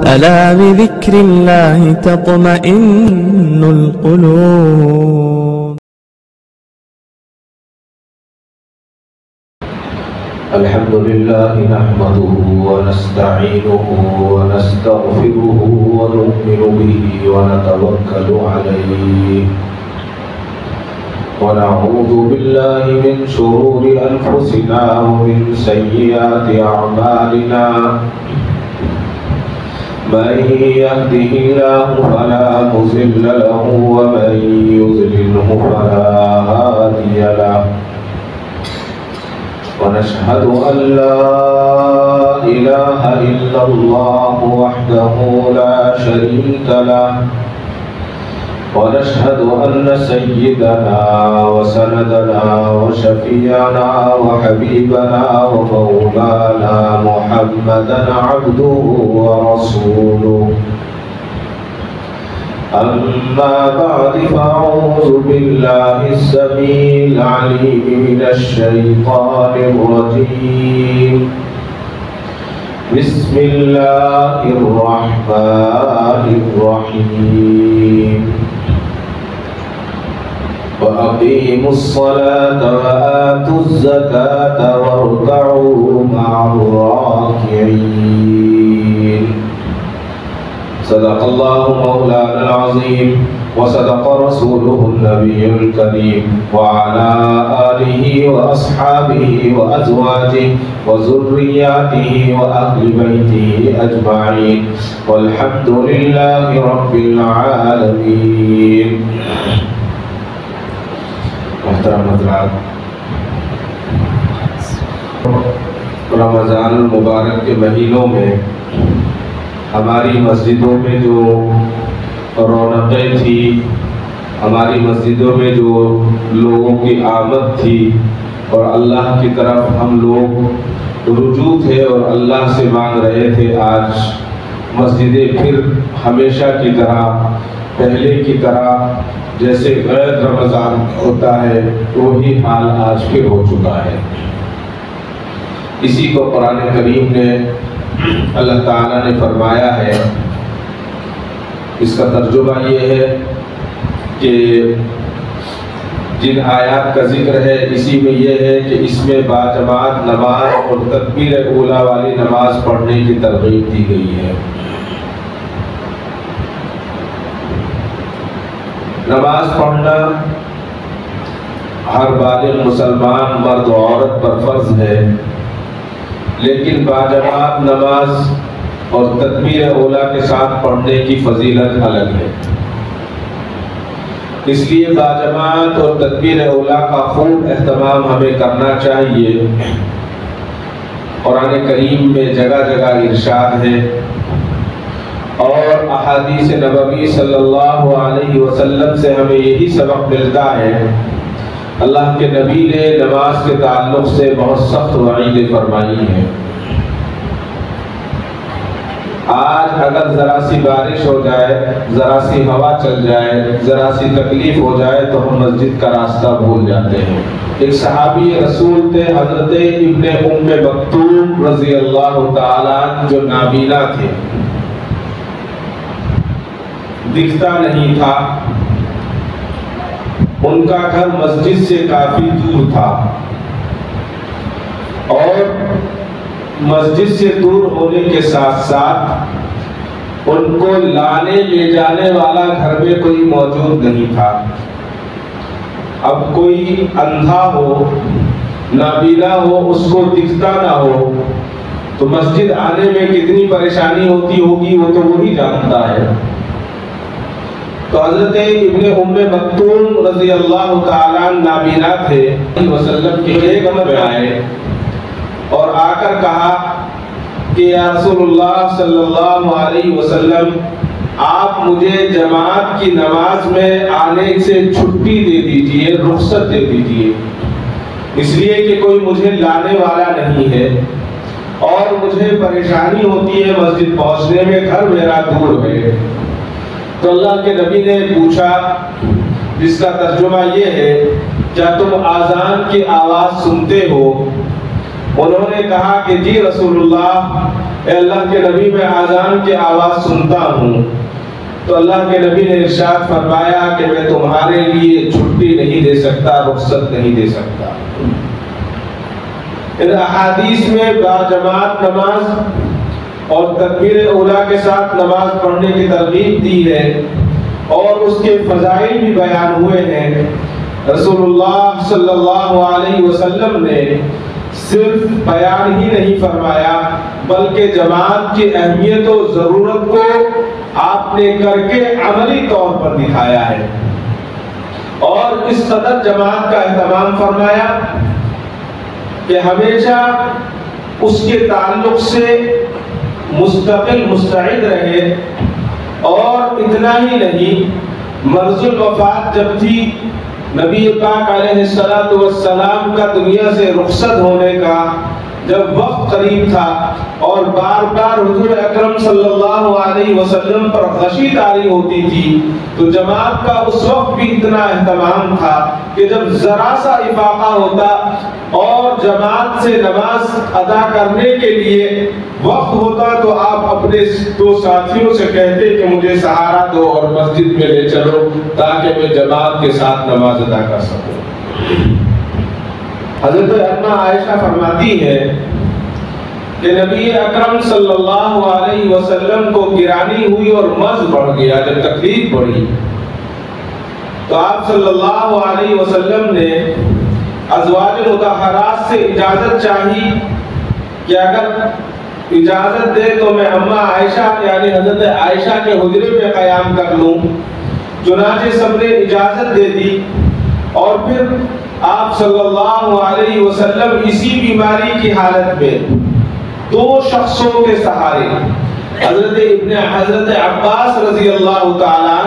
ألا بذكر الله تطمئن القلوب. الحمد لله نحمده ونستعينه ونستغفره ونؤمن به ونتوكل عليه ونعوذ بالله من شرور أنفسنا ومن سيئات أعمالنا من يهده الله فلا مضل له ومن يضلله فلا هادي له ونشهد أن لا إله إلا الله وحده لا شريك له ونشهد أن سيدنا وسندنا وشفيعنا وحبيبنا ومولانا محمدا عبده ورسوله. أما بعد فأعوذ بالله السميع العليم من الشيطان الرجيم. بسم الله الرحمن الرحيم. وأقيموا الصلاة وآتوا الزكاة واركعوا مع الراكعين. صدق الله مولانا العظيم وصدق رسوله النبي الكريم وعلى آله وأصحابه وأزواجه وذرياته وأهل بيته أجمعين والحمد لله رب العالمين. محترم حضرات، رمضان المبارک کے مہینوں میں ہماری مسجدوں میں جو رونقیں تھی، ہماری مسجدوں میں جو لوگوں کی آمد تھی اور اللہ کی طرف ہم لوگ رجوع تھے اور اللہ سے مانگ رہے تھے، آج مسجدیں پھر ہمیشہ کی طرح، پہلے کی طرح جیسے غیر رمضان ہوتا ہے وہی حال آج پھر ہو چکا ہے۔ اسی کو قرآن کریم نے اللہ تعالیٰ نے فرمایا ہے، اس کا ترجمہ یہ ہے کہ جن آیات کا ذکر ہے اسی میں یہ ہے کہ اس میں باجماعت نماز اور تکبیر اولیٰ والی نماز پڑھنے کی ترغیب دی گئی ہے۔ نماز پڑھنا ہر بالغ مسلمان مرد و عورت پر فرض ہے، لیکن باجماعت نماز اور تکبیر اولیٰ کے ساتھ پڑھنے کی فضیلت الگ ہے۔ اس لیے باجماعت اور تکبیر اولیٰ کا خوب اہتمام ہمیں کرنا چاہیے۔ قرآن کریم میں جگہ جگہ ارشاد ہے اور احادیث نبوی صلی اللہ علیہ وسلم سے ہمیں یہی سبق ملتا ہے۔ اللہ کے نبی نے نماز کے تعلق سے بہت سخت وعیدیں فرمائی ہیں۔ آج اگر ذرا سی بارش ہو جائے، ذرا سی ہوا چل جائے، ذرا سی تکلیف ہو جائے تو ہم مسجد کا راستہ بھول جاتے ہیں۔ ایک صحابی رسول تھے حضرت ابن ام مکتوم رضی اللہ تعالیٰ عنہ، جو نابینا تھے، دکھتا نہیں تھا، ان کا گھر مسجد سے کافی دور تھا اور مسجد سے دور ہونے کے ساتھ ساتھ ان کو لانے لے جانے والا گھر میں کوئی موجود نہیں تھا۔ اب کوئی اندھا ہو، نابینا ہو، اس کو دکھتا نہ ہو تو مسجد آنے میں کتنی پریشانی ہوتی ہوگی وہ تو وہی جانتا ہے۔ تو حضرت ابن ام مکتوم رضی اللہ تعالیٰ نابینا تھے، وسلم کے ایک امر میں آئے اور آ کر کہا کہ یا رسول اللہ صلی اللہ علیہ وسلم، آپ مجھے جماعت کی نماز میں آنے سے چھٹی دے دیجئے، رخصت دے دیجئے، اس لیے کہ کوئی مجھے لانے والا نہیں ہے اور مجھے پریشانی ہوتی ہے مسجد پہنچنے میں، گھر میرا دور ہے۔ تو اللہ کے نبی نے پوچھا، جس کا ترجمہ یہ ہے، کیا تم آذان کی آواز سنتے ہو؟ انہوں نے کہا کہ جی رسول اللہ، اے اللہ کے نبی میں اذان کی آواز سنتا ہوں۔ تو اللہ کے نبی نے ارشاد فرمایا کہ میں تمہارے لیے چھٹی نہیں دے سکتا، رخصت نہیں دے سکتا۔ ان احادیث میں باجماعت نماز اور تکبیر اولیٰ کے ساتھ نماز پڑھنے کی ترغیب دی ہے اور اس کے فضائل بھی بیان ہوئے ہیں۔ رسول اللہ صلی اللہ علیہ وسلم نے صرف بیان ہی نہیں فرمایا بلکہ جماعت کی اہمیت و ضرورت کو آپ نے کر کے عملی طور پر دکھایا ہے، اور اس قدر جماعت کا اہتمام فرمایا کہ ہمیشہ اس کے تعلق سے مستقل مستعد رہے، اور اتنا ہی نہیں، مرض الوفات جب تھی، نبی پاک علیہ السلام کا دنیا سے رخصت ہونے کا جب وقت قریب تھا اور بار بار حضور اکرم صلی اللہ علیہ وسلم پر غشی طاری ہوتی تھی، تو جماعت کا اس وقت بھی اتنا اہتمام تھا کہ جب ذرا سا افاقہ ہوتا اور جماعت سے نماز ادا کرنے کے لیے وقت ہوتا تو آپ اپنے دو ساتھیوں سے کہتے کہ مجھے سہارا دو اور مسجد میں لے چلو تاکہ میں جماعت کے ساتھ نماز ادا کر سکوں۔ حضرت اماں عائشہ فرماتی ہے کہ نبی اکرم صلی اللہ علیہ وسلم کو گرانی ہوئی اور مرض بڑھ گیا، جب تکلیف بڑھی تو آپ صلی اللہ علیہ وسلم نے ازواج مطہرات سے اجازت چاہی کہ اگر اجازت دے تو میں اماں عائشہ یعنی حضرت عائشہ کے حجرے میں قیام کر لوں۔ چنانچہ سب نے اجازت دے دی، اور پھر آپ صلی اللہ علیہ وسلم اسی بیماری کی حالت میں دو شخصوں کے سہارے حضرت عباس رضی اللہ تعالیٰ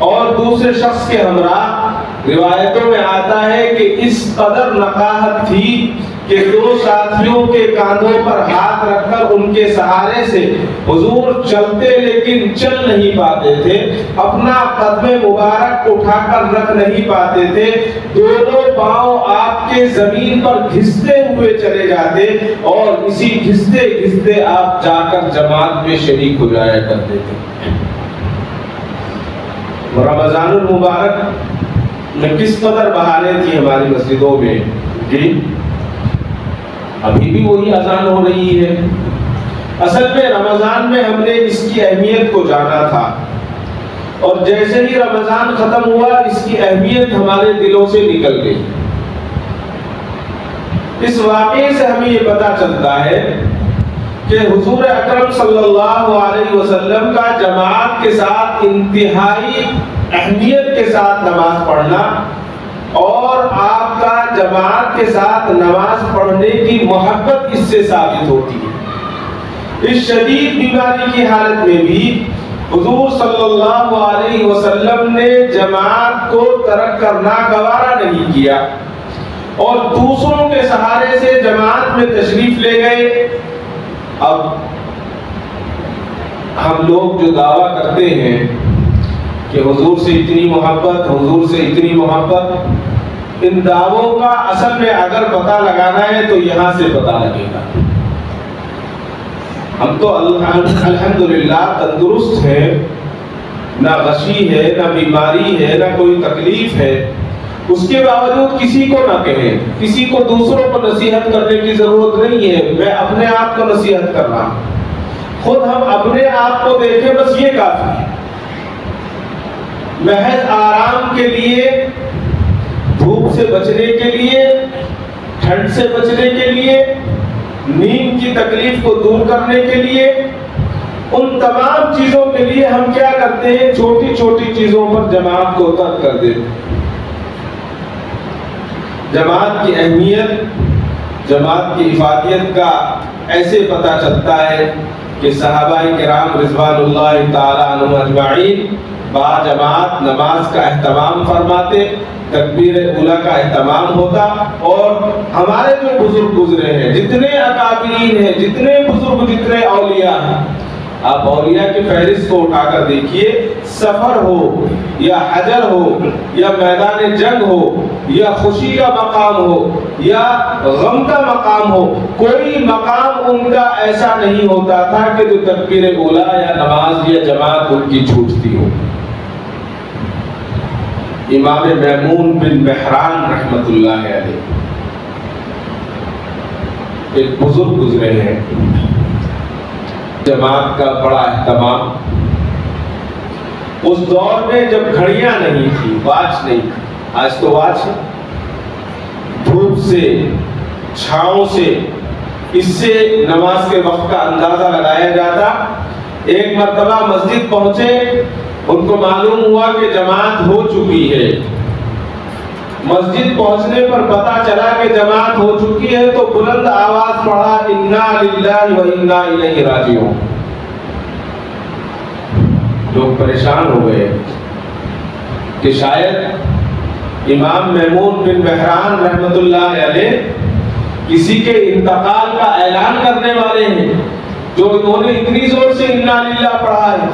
اور دوسرے شخص کے ہمراہ، روایتوں میں آتا ہے کہ اس قدر نقاہت تھی کہ دو ساتھیوں کے کاندھوں پر ہاتھ رکھ کر ان کے سہارے سے حضور چلتے لیکن چل نہیں پاتے تھے، اپنا قدم مبارک اٹھا کر رکھ نہیں پاتے تھے، دونوں پاؤں آپ کے زمین پر گھستے ہوئے چلے جاتے اور اسی گھستے گھستے آپ جا کر جماعت میں شریک ہو جایا کرتے تھے۔ رمضان المبارک میں کس قدر بہاریں تھی ہماری مسجدوں میں، جی ابھی بھی وہی اذان ہو رہی ہے۔ اصل میں رمضان میں ہم نے اس کی اہمیت کو جانا تھا، اور جیسے ہی رمضان ختم ہوا اس کی اہمیت ہمارے دلوں سے نکل گئی۔ اس واقعے سے ہمیں یہ پتہ چلتا ہے کہ حضور اکرم صلی اللہ علیہ وسلم کا جماعت کے ساتھ انتہائی اہمیت کے ساتھ نماز پڑھنا اور آپ کا جماعت کے ساتھ نماز پڑھنے کی محبت اس سے ثابت ہوتی ہے۔ اس شدید بیماری کی حالت میں بھی حضور صلی اللہ علیہ وسلم نے جماعت کو ترک کرنا گوارا نہیں کیا اور دوسروں کے سہارے سے جماعت میں تشریف لے گئے۔ اب ہم لوگ جو دعویٰ کرتے ہیں کہ حضور سے اتنی محبت، حضور سے اتنی محبت، ان دعووں کا اصل میں اگر پتہ لگانا ہے تو یہاں سے پتہ لگے گا۔ ہم تو الحمدللہ تندرست ہیں، نہ غشی ہے، نہ بیماری ہے، نہ کوئی تکلیف ہے، اس کے باوجود کسی کو نہ کہیں، کسی کو دوسروں کو نصیحت کرنے کی ضرورت نہیں ہے۔ میں اپنے آپ کو نصیحت کر رہا ہوں، خود ہم اپنے آپ کو دیکھیں، بس یہ کافی ہے۔ محض آرام کے لیے، دھوپ سے بچنے کے لیے، ٹھنڈ سے بچنے کے لیے، نیند کی تکلیف کو دور کرنے کے لیے، ان تمام چیزوں کے لیے ہم کیا کرتے ہیں؟ چھوٹی چھوٹی چیزوں پر جماعت کو ترک کر دیتے ہیں۔ جماعت کی اہمیت، جماعت کی افادیت کا ایسے پتہ چلتا ہے کہ صحابہ کرام رضوان اللہ تعالی عنہم اجمعین با جماعت نماز کا اہتمام فرماتے، تکبیر اولیٰ کا اہتمام ہوتا، اور ہمارے جو بزرگ گزرے ہیں، جتنے اکابرین ہیں، جتنے بزرگ، جتنے اولیاء ہیں، آپ اولیاء کی فہرست کو اٹھا کر دیکھیے، سفر ہو یا حجر ہو یا میدان جنگ ہو یا خوشی کا مقام ہو، یا غم کا مقام ہو، کوئی مقام ان کا ایسا نہیں ہوتا تھا کہ جو تکبیر اولیٰ یا نماز یا جماعت ان کی چھوٹتی ہو۔ امام میمون بن مہران رحمت اللہ علیہ ایک بزرگ گزرے ہیں، جماعت کا بڑا اہتمام۔ اس دور میں جب گھڑیاں نہیں تھی، واچ نہیں تھی، آج تو واچ ہے، دھوپ سے چھاؤں سے اس سے نماز کے وقت کا اندازہ لگایا جاتا۔ ایک مرتبہ مسجد پہنچے، ان کو معلوم ہوا کہ جماعت ہو چکی ہے۔ مسجد پہنچنے پر پتا چلا کہ جماعت ہو چکی ہے تو بلند آواز پڑھا انا للہ و انا الیہ راجعون۔ لوگ پریشان ہو گئے کہ شاید امام میمون بن مہران رحمت اللہ علیہ کسی کے انتقال کا اعلان کرنے والے ہیں، جو انہوں نے اتنی زور سے انا للہ پڑھا ہے۔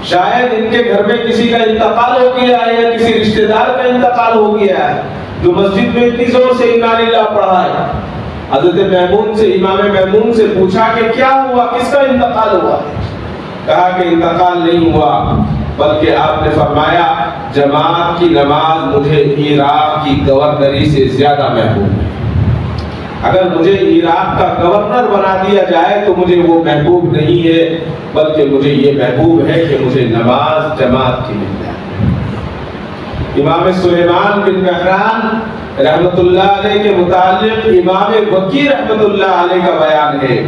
شاید ان کے گھر میں کسی کا انتقال ہو گیا ہے یا کسی رشتہ دار کا انتقال ہو گیا ہے، جو مسجد میں اتنی زور سے انا للہ پڑھا ہے۔ حضرت میمون سے، امام میمون سے پوچھا کہ کیا ہوا، کس کا انتقال ہوا؟ کہا کہ انتقال نہیں ہوا، بلکہ آپ نے فرمایا جماعت کی نماز مجھے عراق کی گورنری سے زیادہ محبوب ہے۔ اگر مجھے عراق کا گورنر بنا دیا جائے تو مجھے وہ محبوب نہیں ہے، بلکہ مجھے یہ محبوب ہے کہ مجھے نماز جماعت کی مل جائے۔ امام سلیمان بن مہران رحمت اللہ علیہ کے متعلق امام وقی رحمت اللہ علیہ کا بیان ہے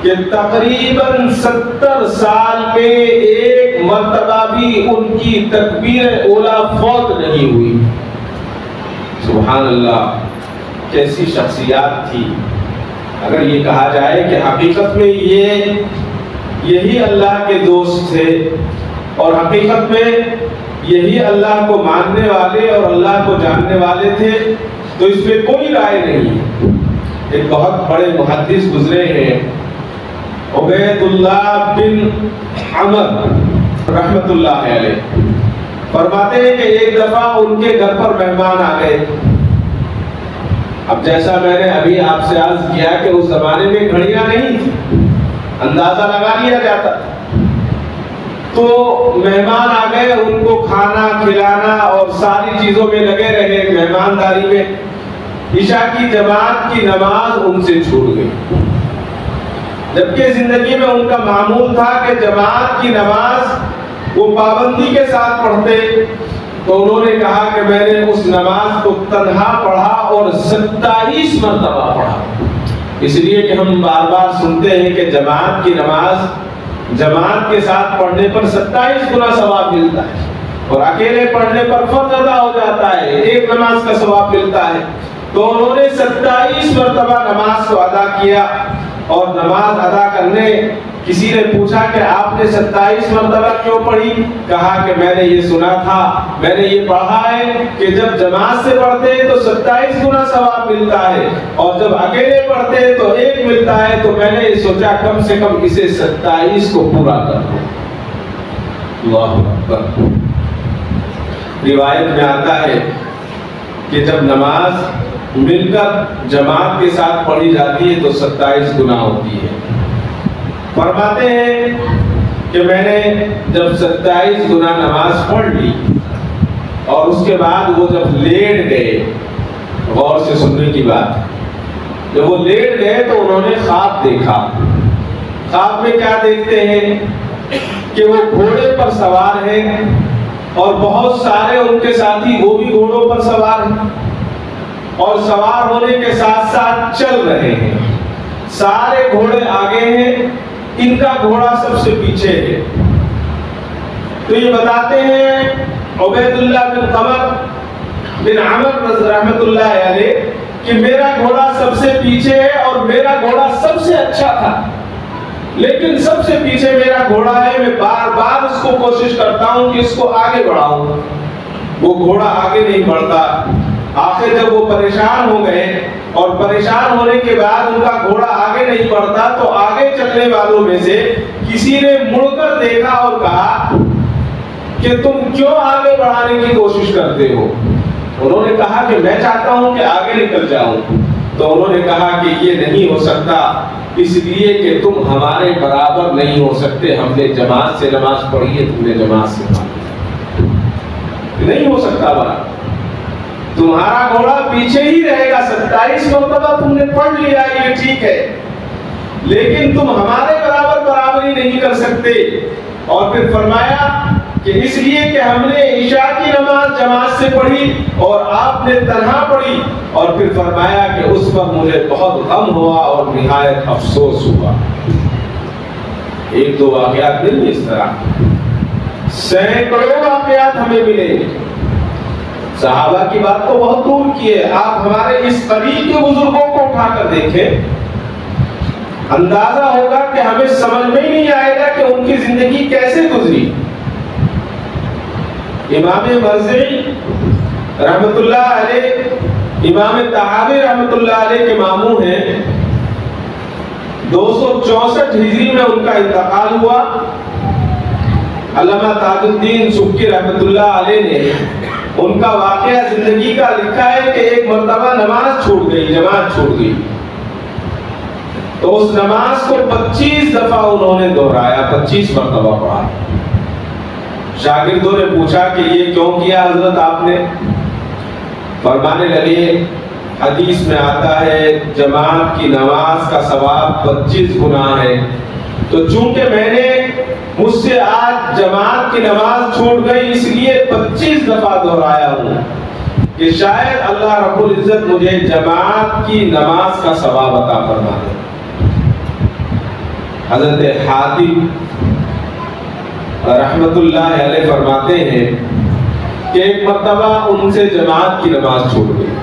کہ تقریباً 70 سال میں ایک مرتبہ بھی ان کی تکبیر اولیٰ فوت نہیں ہوئی۔ سبحان اللہ، کیسی شخصیات تھی۔ اگر یہ کہا جائے کہ حقیقت میں یہی اللہ کے دوست تھے اور حقیقت میں یہی اللہ کو ماننے والے اور اللہ کو جاننے والے تھے تو اس میں کوئی رائے نہیں۔ ایک بہت بڑے محدث گزرے ہیں، عبید اللہ بن عمر رحمت اللہ علیہ، فرماتے ہیں کہ ایک دفعہ ان کے گھر پر مہمان آ گئے۔ اب جیسا میں نے ابھی آپ سے عرض کیا کہ اس زمانے میں گھڑیاں نہیں تھی، اندازہ لگا لیا جاتا تھا۔ تو مہمان آ گئے، ان کو کھانا کھلانا اور ساری چیزوں میں لگے رہے، مہمانداری میں۔ عشاء کی جماعت کی نماز ان سے چھوٹ گئی، جبکہ زندگی میں ان کا معمول تھا کہ جماعت کی نماز وہ پابندی کے ساتھ پڑھتے۔ تو انہوں نے کہا کہ میں نے اس نماز کو تنہا پڑھا اور 27 مرتبہ پڑھا، اس لیے کہ ہم بار بار سنتے ہیں کہ جماعت کی نماز جماعت کے ساتھ پڑھنے پر 27 گنا ثواب ملتا ہے اور اکیلے پڑھنے پر فرض ادا ہو جاتا ہے، ایک نماز کا ثواب ملتا ہے۔ تو انہوں نے 27 مرتبہ نماز کو ادا کیا، اور نماز ادا کرنے کسی نے پوچھا کہ آپ نے 27 مرتبہ کیوں پڑھی؟ کہا کہ میں نے یہ سنا تھا، میں نے یہ پڑھا ہے کہ جب جماعت سے پڑھتے تو 27 گنا ثواب ملتا ہے اور جب اکیلے پڑھتے تو 1 ملتا ہے، تو میں نے سوچا کم سے کم اسے 27 کو پورا کر دوں۔ اللہ اکبر۔ روایت میں آتا ہے کہ جب نماز مل کر جماعت کے ساتھ پڑھی جاتی ہے تو 27 گنا ہوتی ہے۔ فرماتے ہیں کہ میں نے جب 27 گنا نماز پڑھ لی اور اس کے بعد وہ جب لیٹ گئے، غور سے سننے کی بات، جب وہ لیٹ گئے تو انہوں نے خواب دیکھا۔ خواب میں کیا دیکھتے ہیں کہ وہ گھوڑے پر سوار ہیں اور بہت سارے ان کے ساتھی وہ بھی گھوڑوں پر سوار ہیں، اور سوار ہونے کے ساتھ ساتھ چل رہے ہیں۔ سارے گھوڑے آگے ہیں، ان کا گھوڑا سب سے پیچھے ہے۔ تو یہ بتاتے ہیں عبید اللہ بن قمر بن عمر رحمت اللہ علیہ کہ میرا گھوڑا سب سے پیچھے ہے اور میرا گھوڑا سب سے اچھا تھا، لیکن سب سے پیچھے میرا گھوڑا ہے، میں بار بار اس کو کوشش کرتا ہوں کہ اس کو آگے بڑھاؤں، وہ گھوڑا آگے نہیں بڑھتا۔ آخر جب وہ پریشان ہو گئے اور پریشان ہونے کے بعد ان کا گھوڑا آگے نہیں بڑھتا تو آگے چلنے والوں میں سے کسی نے مڑ کر دیکھا اور کہا کہ تم کیوں آگے بڑھانے کی کوشش کرتے ہو؟ انہوں نے کہا کہ میں چاہتا ہوں کہ آگے نکل جاؤں. تو انہوں نے کہا کہ یہ نہیں ہو سکتا، اس لیے کہ تم ہمارے برابر نہیں ہو سکتے. ہم نے جماعت سے نماز پڑھی ہے، تم نے جماعت سے پڑھی نہیں ہو سکتا. برابر تمہارا گھوڑا پیچھے ہی رہے گا. 27 مرتبہ تم نے پڑھ لیا، یہ ٹھیک ہے، لیکن تم ہمارے برابر برابری نہیں کر سکتے. اور پھر فرمایا کہ اس لیے کہ ہم نے عشاء کی نماز جماعت سے پڑھی اور آپ نے تنہا پڑھی. اور پھر فرمایا کہ اس پر مجھے بہت غم ہوا اور نہایت افسوس ہوا. ایک دو واقعات نہیں، اس طرح سینکڑوں واقعات ہمیں ملیں گے. صحابہ کی بات تو بہت دور کی ہے، آپ ہمارے اس قریب کے بزرگوں کو اٹھا کر دیکھیں، اندازہ ہوگا کہ ہمیں سمجھ میں ہی نہیں آئے گا کہ ان کی زندگی کیسے گزری. امام مرزی رحمت اللہ علیہ، امام طحاوی رحمت اللہ علیہ کے ماموں ہیں. 264 ہجری میں ان کا انتقال ہوا. علامہ تاج الدین سبکی رحمت اللہ علیہ نے ان کا واقعہ زندگی کا لکھا ہے کہ ایک مرتبہ نماز چھوٹ گئی، جماعت چھوٹ گئی. تو اس نماز کو 25 دفعہ انہوں نے دہرایا، 25 مرتبہ پڑھا. شاگردوں نے پوچھا کہ یہ کیوں کیا حضرت آپ نے؟ فرمانے لگے حدیث میں آتا ہے جماعت کی نماز کا ثواب 25 گنا ہے. تو چونکہ میں نے مجھ سے آج جماعت کی نماز چھوٹ گئی، اس لیے 25 دفعہ دہرایا ہوں کہ شاید اللہ رب العزت مجھے جماعت کی نماز کا ثواب عطا فرما دے. حضرت حاتم رحمت اللہ علیہ فرماتے ہیں کہ ایک مرتبہ ان سے جماعت کی نماز چھوٹ گئی.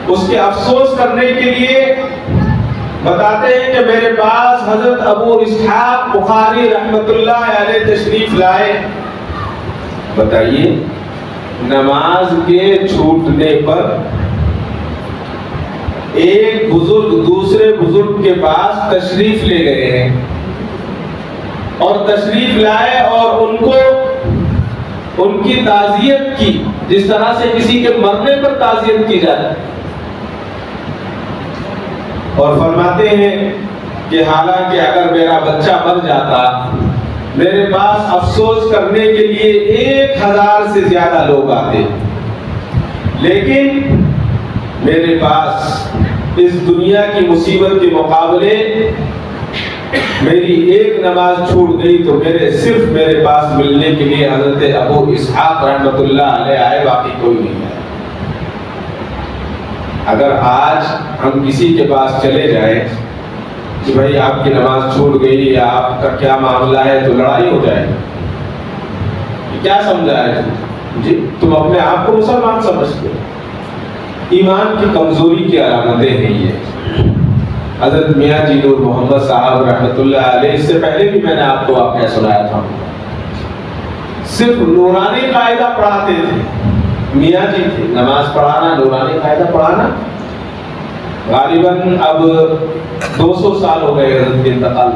اس کے افسوس کرنے کے لیے بتاتے ہیں کہ میرے پاس حضرت ابو اسحاق بخاری رحمت اللہ علیہ تشریف لائے. بتائیے، نماز کے چھوٹنے پر ایک بزرگ دوسرے بزرگ کے پاس تشریف لے گئے ہیں اور تشریف لائے اور ان کو ان کی تعزیت کی، جس طرح سے کسی کے مرنے پر تعزیت کی جاتی. اور فرماتے ہیں کہ حالانکہ اگر میرا بچہ مر جاتا، میرے پاس افسوس کرنے کے لیے 1000 سے زیادہ لوگ آتے، لیکن میرے پاس اس دنیا کی مصیبت کے مقابلے میری ایک نماز چھوٹ گئی تو صرف میرے پاس ملنے کے لیے حضرت ابو اسحاق رحمت اللہ علیہ آئے، باقی کوئی نہیں ہے. اگر آج ہم کسی کے پاس چلے جائیں کہ بھائی آپ کی نماز چھوٹ گئی یا آپ کا کیا معاملہ ہے، تو لڑائی ہو جائے. کیا سمجھا ہے جی؟ تم اپنے آپ کو مسلمان سمجھتے ہو. ایمان کی کمزوری کی علامتیں ہیں یہ. حضرت میاں جی نور محمد صاحب رحمت اللہ علیہ، اس سے پہلے بھی میں نے آپ کو واقعہ سنایا تھا، صرف نورانی قاعدہ پڑھاتے تھے. میاں جی تھے، نماز پڑھانا، نورانی قاعدہ پڑھانا. غالباً اب 200 سال ہو گئے حضرت کے انتقال.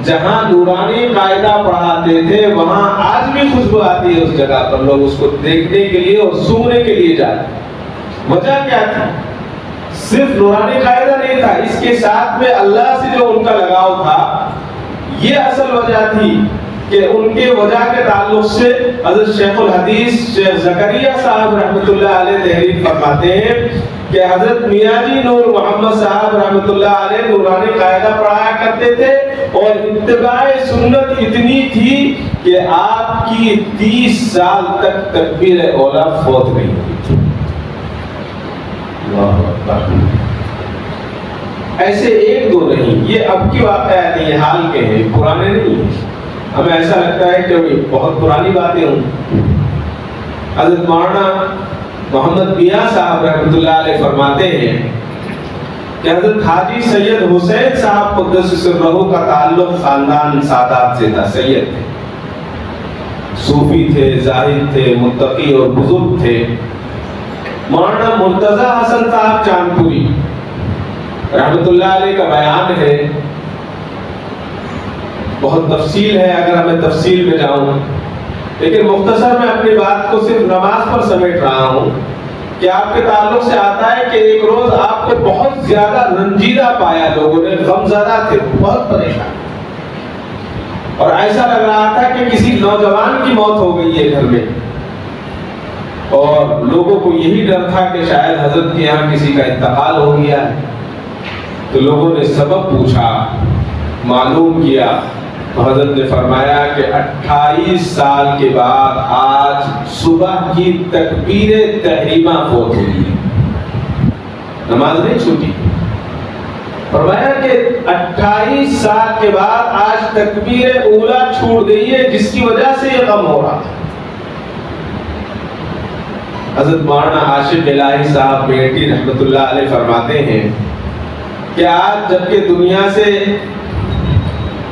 جہاں نورانی قاعدہ پڑھاتے تھے وہاں آج بھی خوشبو آتی ہے اس جگہ پر. لوگ اس کو دیکھنے کے لیے اور سونگنے کے لیے جاتے. وجہ کیا تھی؟ صرف نورانی قاعدہ نہیں تھا، اس کے ساتھ میں اللہ سے جو ان کا لگاؤ تھا، یہ اصل وجہ تھی کہ ان کے وجہ کے تعلق سے حضرت شیخ الحدیث شیخ زکریا صاحب رحمت اللہ علیہ تحریر فرماتے ہیں کہ حضرت میاں جی نور محمد صاحب رحمت اللہ علیہ نورانی قاعدہ پڑھایا کرتے تھے اور اتباع سنت اتنی تھی کہ آپ کی 30 سال تک تکبیر اولا فوت نہیں ہوئی. ایسے ایک دو نہیں، یہ اب کی واقعات ہیں، یہ حال کے ہیں، پرانے نہیں ہیں. ہمیں ایسا لگتا ہے کہ بہت پرانی باتیں ہوں. حضرت مولانا محمد میاں صاحب رحمۃ اللہ علیہ فرماتے ہیں کہ حضرت حاجی سید حسین صاحب قدس سرہ کا تعلق خاندان سادات سے تھا. سید تھے، صوفی تھے، زاہد تھے، متقی اور بزرگ تھے. مولانا مرتضی حسن صاحب چاندپوری رحمت اللہ علیہ کا بیان ہے، بہت تفصیل ہے، اگر میں تفصیل میں جاؤں لیکن مختصر میں اپنی بات کو صرف نماز پر سمیٹ رہا ہوں کہ آپ کے تعلق سے آتا ہے کہ ایک روز آپ کو بہت زیادہ رنجیدہ پایا، لوگوں نے غمزدہ تھے، بہت پریشان، اور ایسا لگ رہا تھا کہ کسی نوجوان کی موت ہو گئی ہے گھر میں، اور لوگوں کو یہی ڈر تھا کہ شاید حضرت کے یہاں کسی کا انتقال ہو گیا ہے۔ تو لوگوں نے سبب پوچھا، معلوم کیا، تو حضرت نے فرمایا کہ 28 سال کے بعد آج صبح کی تکبیر تحریمہ فوت ہوئی ہے، نماز نہیں چھوٹی۔ فرمایا کہ 28 سال کے بعد آج تکبیر اولا چھوٹ گئی ہے، جس کی وجہ سے یہ غم ہو رہا۔ حضرت مولانا عاشق الہی صاحب بیٹی رحمت اللہ علیہ فرماتے ہیں کہ آج جبکہ دنیا سے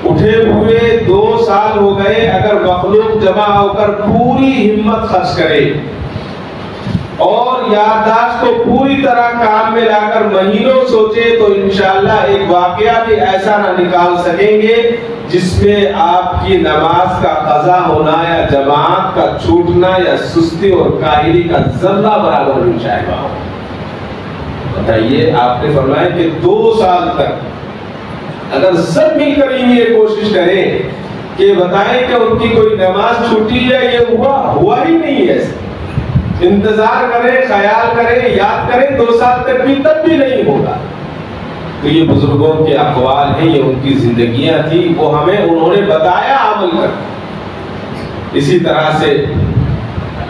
اٹھے ہوئے 2 سال ہو گئے، اگر مخلوق جمع ہو کر پوری ہمت خرچ کرے اور یادداشت کو پوری طرح کام میں لا کر مہینوں سوچے، تو انشاءاللہ ایک واقعہ بھی ایسا نہ نکال سکیں گے جس میں آپ کی نماز کا قضا ہونا یا جماعت کا چھوٹنا یا سستی اور کاہلی کا ذرہ برابر بھی شاید ہو۔ بتائیے، آپ نے فرمایا کہ 2 سال تک اگر سب مل کر یہ کوشش کریں کہ بتائیں کہ ان کی کوئی نماز چھوٹی ہے، یہ ہوا ہی نہیں ہے، انتظار کریں، خیال کریں، یاد کریں، 2 سال تک بھی تب بھی نہیں ہوگا۔ تو یہ بزرگوں کے اقوال ہیں، یہ ان کی زندگیاں تھی، وہ ہمیں انہوں نے بتایا عمل کر۔ اسی طرح سے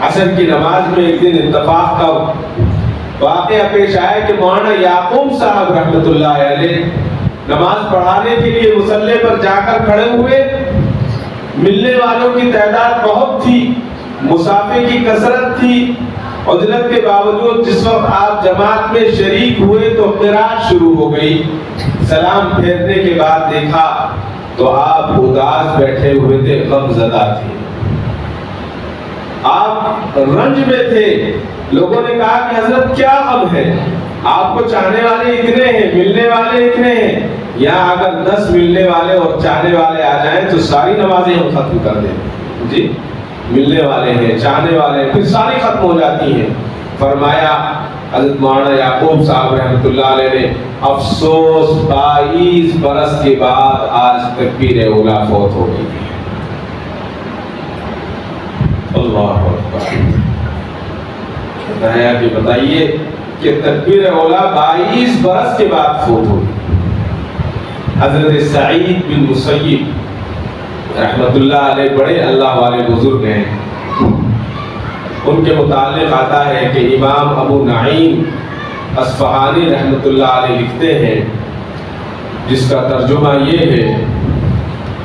عصر کی نماز میں ایک دن اتفاق کا واقعہ پیش آیا کہ مولانا یعقوب صاحب رحمت اللہ علیہ نماز پڑھانے کے لیے مصلی پر جا کر کھڑے ہوئے، ملنے والوں کی تعداد بہت تھی، مسافر کی کثرت تھی، عجلت کے باوجود جس وقت آپ جماعت میں شریک ہوئے تو قرات شروع ہو گئی۔ سلام پھیرنے کے بعد دیکھا تو آپ اداس بیٹھے ہوئے تھے، غم زدہ تھے، آپ رنج میں تھے۔ لوگوں نے کہا کہ حضرت کیا غم ہے؟ آپ کو چاہنے والے اتنے ہیں، ملنے والے اتنے ہیں، یہاں اگر 10 ملنے والے اور چاہنے والے آ جائیں تو ساری نمازیں ہم ختم کر دیں۔ جی، ملنے والے ہیں، چاہنے والے ہیں، پھر ساری ختم ہو جاتی ہیں۔ فرمایا حضرت مولانا یعقوب صاحب رحمت اللہ علیہ نے، افسوس 22 برس کے بعد آج تکبیر اولا فوت ہو گئی ہے۔ اللہ اکبر۔ بتائیے کہ تکبیر اولا 22 برس کے بعد فوت ہوئی۔ حضرت سعید بن مسیب رحمت اللہ علیہ بڑے اللہ والے بزرگ ہیں، ان کے متعلق آتا ہے کہ امام ابو نعیم اصفہانی رحمت اللہ علیہ لکھتے ہیں، جس کا ترجمہ یہ ہے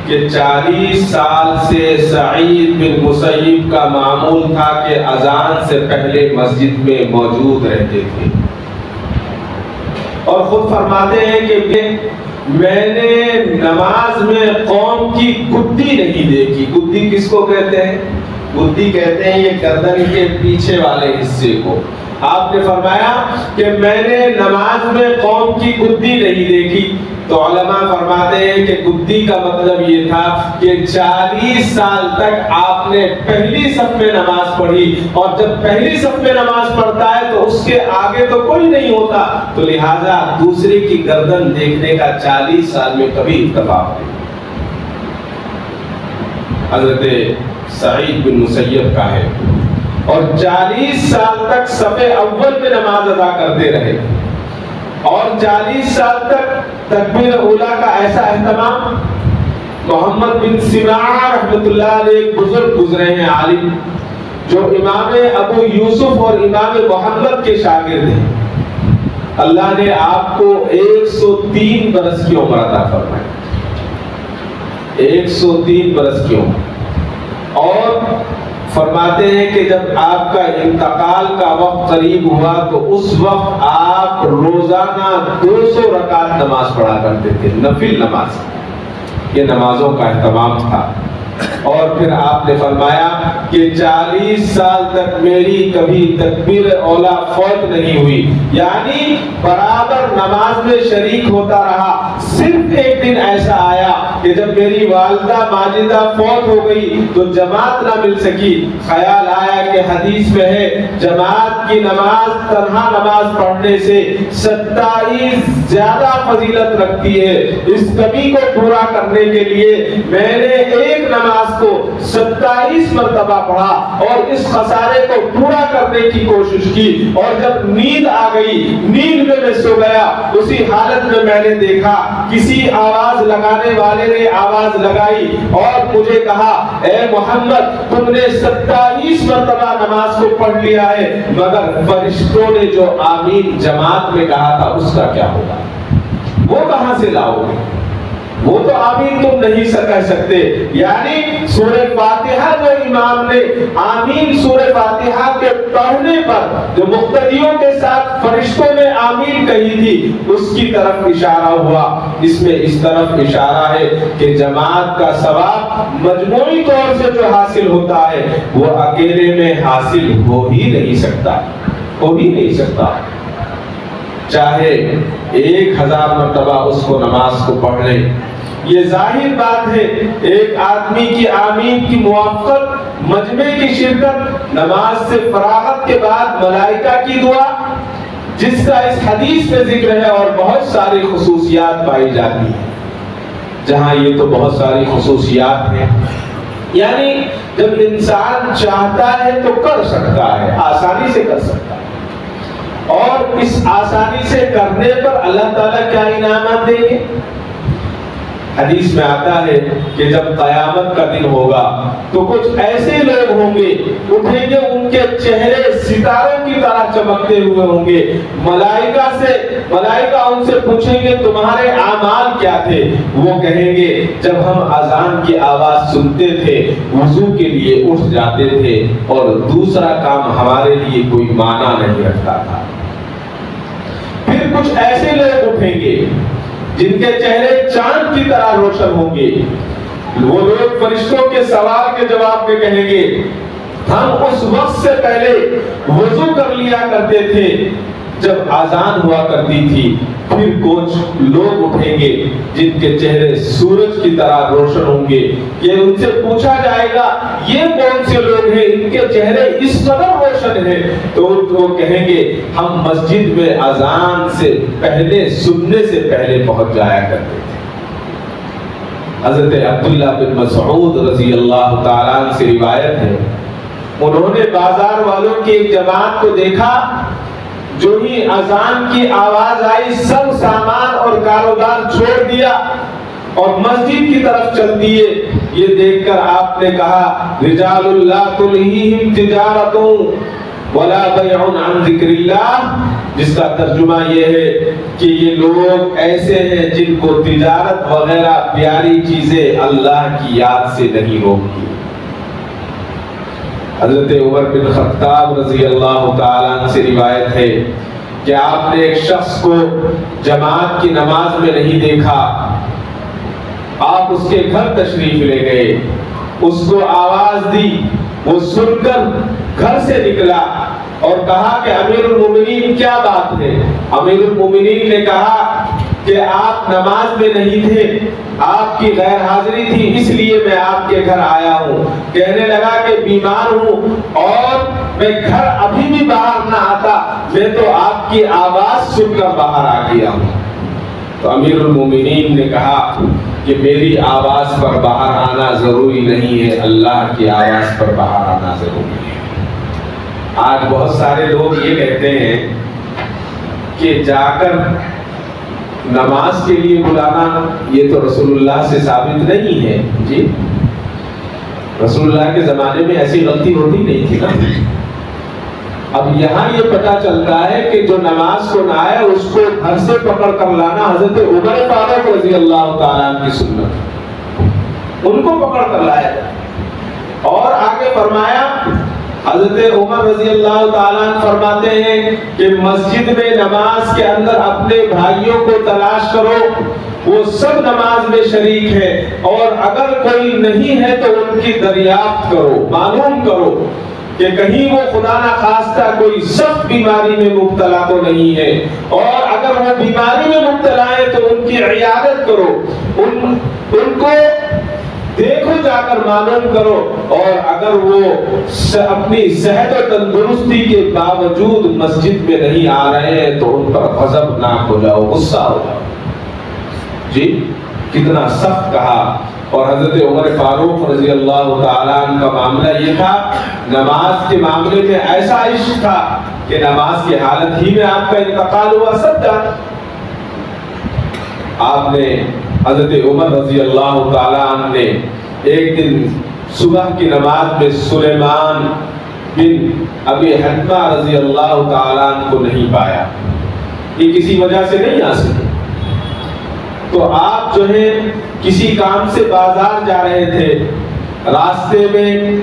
کہ 40 سال سے سعید بن مسیب کا معمول تھا کہ اذان سے پہلے مسجد میں موجود رہتے تھے، اور خود فرماتے ہیں کہ میں نے نماز میں قوم کی گدی نہیں دیکھی۔ گدی کس کو کہتے ہیں؟ گدی کہتے ہیں یہ گردن کے پیچھے والے حصے کو۔ آپ نے فرمایا کہ میں نے نماز میں قوم کی گدی نہیں دیکھی۔ تو علماء فرماتے ہیں کہ گدی کا مطلب یہ تھا کہ 40 سال تک آپ نے پہلی صف میں نماز پڑھی، اور جب پہلی صف میں نماز پڑھتا ہے تو اس کے آگے تو کوئی نہیں ہوتا، تو لہٰذا دوسرے کی گردن دیکھنے کا 40 سال میں کبھی اتفاق نہیں۔ حضرت سعید بن مسیب کا ہے، اور 40 سال تک صف اول میں نماز ادا کرتے رہے، اور 40 سال تک تکبیر اولا کا ایسا اہتمام۔ محمد بن سماع رحمت اللہ علیہ ایک بزرگ گزرے ہیں، عالم، جو امام ابو یوسف اور امام محمد کے شاگرد ہیں۔ اللہ نے آپ کو 103 برس کی عمر عطا فرمائی، 103 برس کی عمر، اور فرماتے ہیں کہ جب آپ کا انتقال کا وقت قریب ہوا تو اس وقت آپ روزانہ 200 رکعت نماز پڑھا کرتے تھے، نفل نماز، یہ نمازوں کا اہتمام تھا۔ اور پھر آپ نے فرمایا کہ 40 سال تک میری کبھی تکبیر اولا فوت نہیں ہوئی، یعنی برابر نماز میں شریک ہوتا رہا۔ صرف ایک دن ایسا آیا کہ جب میری والدہ ماجدہ فوت ہو گئی تو جماعت نہ مل سکی، خیال آیا کہ حدیث میں ہے جماعت کی نماز تنہا نماز پڑھنے سے 27 زیادہ فضیلت رکھتی ہے۔ اس کمی کو پورا کرنے کے لیے میں نے ایک نماز کو 27 مرتبہ پڑھا اور اس خسارے کو پورا کرنے کی کوشش کی، اور جب نیند آ گئی، نیند میں سو گیا، اسی حالت میں میں نے دیکھا کسی آواز لگانے والے نے آواز لگائی اور مجھے کہا اے محمد تم نے 27 مرتبہ نماز کو پڑھ لیا ہے، مگر فرشتوں نے جو آمین جماعت میں کہا تھا اس کا کیا ہوگا؟ وہ کہاں سے لاؤ گے؟ وہ تو آمین تم نہیں کہہ سکتے۔ یعنی سورہ فاتحہ جو امام نے آمین سورہ فاتحہ کے پڑھنے پر جو مقتدیوں کے ساتھ فرشتوں نے آمین کہی تھی اس کی طرف اشارہ ہوا۔ اس میں اس طرف اشارہ ہے کہ جماعت کا ثواب مجموعی طور سے جو حاصل ہوتا ہے وہ اکیلے میں حاصل ہو ہی نہیں سکتا، ہو ہی نہیں سکتا، چاہے 1000 مرتبہ اس کو نماز کو پڑھ لیں۔ یہ ظاہر بات ہے ایک آدمی کی آمین کی موافقت، مجمع کی شرکت، نماز سے فراغت کے بعد ملائکہ کی دعا، جس کا اس حدیث میں ذکر ہے، اور بہت ساری خصوصیات پائی جاتی ہیں، جہاں یہ تو بہت ساری خصوصیات ہیں۔ یعنی جب انسان چاہتا ہے تو کر سکتا ہے، آسانی سے کر سکتا ہے، اور اس آسانی سے کرنے پر اللہ تعالیٰ کیا انعامات دیں گے؟ حدیث میں آتا ہے کہ جب قیامت کا دن ہوگا تو کچھ ایسے لوگ ہوں گے اٹھیں گے، ان کے چہرے ستاروں کی طرح چمکتے ہوئے ہوں گے، ملائکہ ان سے پوچھیں گے تمہارے اعمال کیا تھے؟ وہ کہیں گے جب ہم اذان کی آواز سنتے تھے وضو کے لیے اٹھ جاتے تھے اور دوسرا کام ہمارے لیے کوئی معنی نہیں رکھتا تھا۔ پھر کچھ ایسے لوگ اٹھیں گے جن کے چہرے چاند کی طرح روشن ہوں گے، وہ لوگ فرشتوں کے سوال کے جواب میں کہیں گے ہم اس وقت سے پہلے وضو کر لیا کرتے تھے جب اذان ہوا کرتی تھی۔ پھر کچھ لوگ اٹھیں گے جن کے چہرے سورج کی طرح روشن ہوں گے، یہ ان سے پوچھا جائے گا یہ کون سے لوگ ہیں ان کے چہرے اس قدر روشن ہیں؟ تو وہ کہیں گے ہم مسجد میں اذان سے پہلے سننے سے پہلے پہنچ جایا کرتے تھے۔ حضرت عبداللہ بن مسعود رضی اللہ تعالیٰ عنہ سے روایت ہے، انہوں نے بازار والوں کی ایک جماعت کو دیکھا، جو ہی اذان کی آواز آئی سب سامان اور کاروبار چھوڑ دیا اور مسجد کی طرف چل دیے۔ یہ دیکھ کر آپ نے کہا رجال لا تلہیہم تجارت ولا بیع عن ذکر اللہ، جس کا ترجمہ یہ ہے کہ یہ لوگ ایسے ہیں جن کو تجارت وغیرہ پیاری چیزیں اللہ کی یاد سے نہیں روکتی۔ حضرت عمر بن خطاب رضی اللہ تعالیٰ عنہ سے روایت ہے کہ آپ نے ایک شخص کو جماعت کی نماز میں نہیں دیکھا، آپ اس کے گھر تشریف لے گئے، اس کو آواز دی، وہ سن کر گھر سے نکلا اور کہا کہ امیر المومنین کیا بات ہے؟ امیر المومنین نے کہا کہ آپ نماز میں نہیں تھے، آپ کی غیر حاضری تھی، اس لیے میں آپ کے گھر آیا ہوں۔ کہنے لگا کہ بیمار ہوں اور میں گھر ابھی بھی باہر نہ آتا، میں تو آپ کی آواز سن کر باہر آ گیا ہوں۔ تو امیر المومنین نے کہا کہ میری آواز پر باہر آنا ضروری نہیں ہے، اللہ کی آواز پر باہر آنا ضروری ہے۔ آج بہت سارے لوگ یہ کہتے ہیں کہ جا کر نماز کے لیے بلانا یہ تو رسول اللہ سے ثابت نہیں ہے۔ جی رسول اللہ کے زمانے میں ایسی غلطی ہوتی نہیں تھی نا۔ اب یہاں یہ پتا چلتا ہے کہ جو نماز کو نہ آئے اس کو گھر سے پکڑ کر لانا حضرت عمر فاروق رضی اللہ تعالیٰ عنہ کی سنت، ان کو پکڑ کر لائے۔ اور آگے فرمایا حضرت عمر رضی اللہ تعالیٰ عنہ فرماتے ہیں کہ مسجد میں نماز کے اندر اپنے بھائیوں کو تلاش کرو، وہ سب نماز میں شریک ہے، اور اگر کوئی نہیں ہے تو ان کی دریافت کرو، معلوم کرو کہ کہیں وہ خدا نخواستہ کوئی سخت بیماری میں مبتلا تو نہیں ہے، اور اگر اگر وہ بیماری میں مبتلا ہے تو ان کی عیادت کرو، ان کو دیکھو، جا کر معلوم کرو، اور اگر وہ اپنی صحت و تندرستی کے باوجود مسجد میں نہیں آ رہے ہیں تو ان پر غضبناک ہو جاؤ، غصہ ہو جاؤ۔ جی کتنا سخت کہا۔ اور حضرت عمر فاروق رضی اللہ تعالیٰ عنہ کا معاملہ یہ تھا، نماز کے معاملے میں ایسا عشق تھا کہ نماز کی حالت ہی میں آپ کا انتقال ہوا، سب جانا۔ آپ نے حضرت عمر رضی اللہ تعالیٰ عنہ نے ایک دن صبح کی نماز میں سلیمان بن ابی حتمہ رضی اللہ تعالیٰ عنہ کو نہیں پایا، یہ کسی وجہ سے نہیں آ سکے۔ تو آپ جو ہے کسی کام سے بازار جا رہے تھے، راستے میں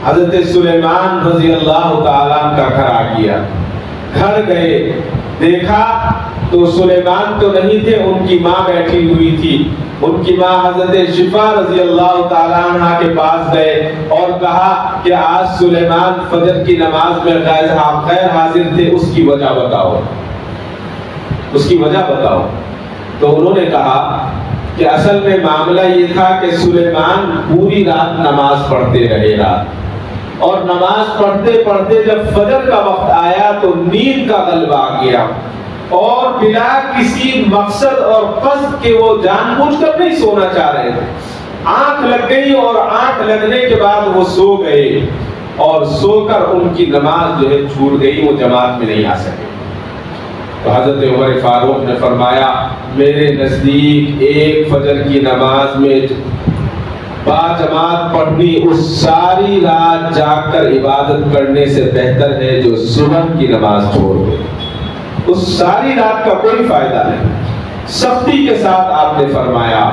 حضرت سلیمان رضی اللہ تعالیٰ عنہ کا گھر آ گیا۔ گھر گئے، دیکھا تو سلیمان تو نہیں تھے، ان کی ماں بیٹھی ہوئی تھی۔ ان کی ماں حضرت شفا رضی اللہ تعالیٰ عنہ کے پاس گئے اور کہا کہ آج سلیمان فجر کی نماز میں غیر حاضر تھے، اس کی وجہ بتاؤ، اس کی وجہ بتاؤ۔ تو انہوں نے کہا کہ اصل میں معاملہ یہ تھا کہ سلیمان پوری رات نماز پڑھتے رہے رات، اور نماز پڑھتے پڑھتے جب فجر کا وقت آیا تو نیند کا غلبہ آ گیا، اور بلا کسی مقصد اور قصد کے وہ جان بوجھ کر نہیں سونا چاہ رہے تھے، آنکھ لگ گئی، اور آنکھ لگنے کے بعد وہ سو گئے، اور سو کر ان کی نماز جو ہے چھوٹ گئی، وہ جماعت میں نہیں آ سکے۔ تو حضرت عمر فاروق نے فرمایا میرے نزدیک ایک فجر کی نماز میں با جماعت پڑھنی اس ساری رات جاگ کر عبادت کرنے سے بہتر ہے جو صبح کی نماز چھوڑ دے۔ اس ساری رات کا کوئی فائدہ نہیں۔ سختی کے ساتھ آپ نے فرمایا۔